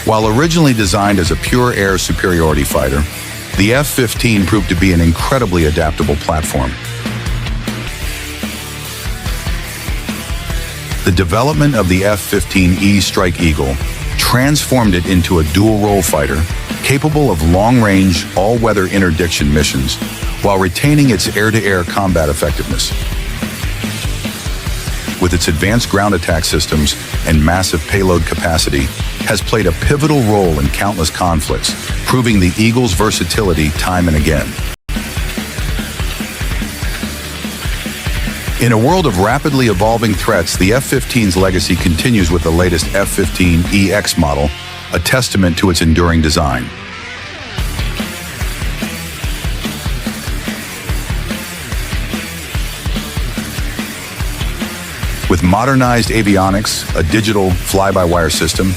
While originally designed as a pure air superiority fighter, the F-15 proved to be an incredibly adaptable platform. The development of the F-15E Strike Eagle transformed it into a dual-role fighter capable of long-range, all-weather interdiction missions while retaining its air-to-air combat effectiveness. With its advanced ground attack systems and massive payload capacity, has played a pivotal role in countless conflicts, proving the Eagle's versatility time and again. In a world of rapidly evolving threats, the F-15's legacy continues with the latest F-15EX model, a testament to its enduring design. With modernized avionics, a digital fly-by-wire system,